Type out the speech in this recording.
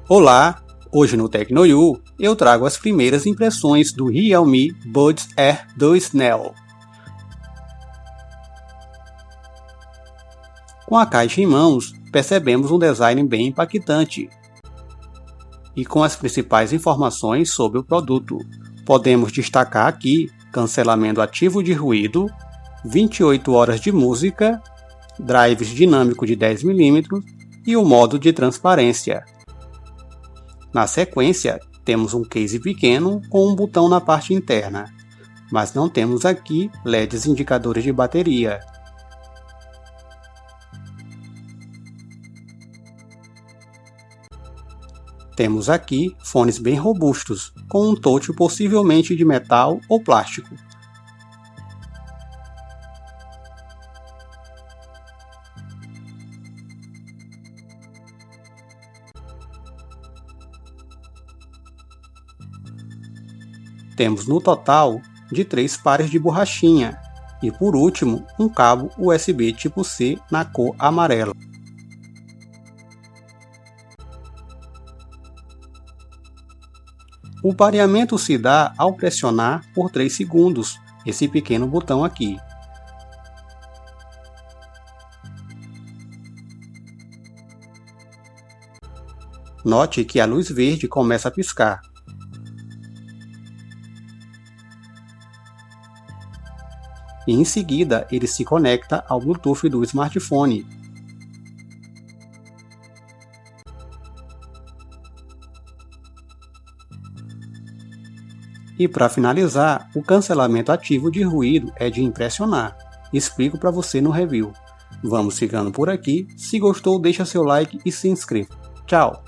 Olá! Hoje no TecnoYou eu trago as primeiras impressões do Realme Buds Air 2 Neo. Com a caixa em mãos, percebemos um design bem impactante e com as principais informações sobre o produto. Podemos destacar aqui cancelamento ativo de ruído, 28 horas de música, drives dinâmico de 10mm e o modo de transparência. Na sequência, temos um case pequeno com um botão na parte interna, mas não temos aqui LEDs indicadores de bateria. Temos aqui fones bem robustos, com um touch possivelmente de metal ou plástico. Temos no total de 3 pares de borrachinha e por último um cabo USB tipo C na cor amarela. O pareamento se dá ao pressionar por 3 segundos esse pequeno botão aqui. Note que a luz verde começa a piscar. E em seguida ele se conecta ao Bluetooth do smartphone. E para finalizar, o cancelamento ativo de ruído é de impressionar. Explico para você no review. Vamos ficando por aqui. Se gostou, deixa seu like e se inscreva. Tchau!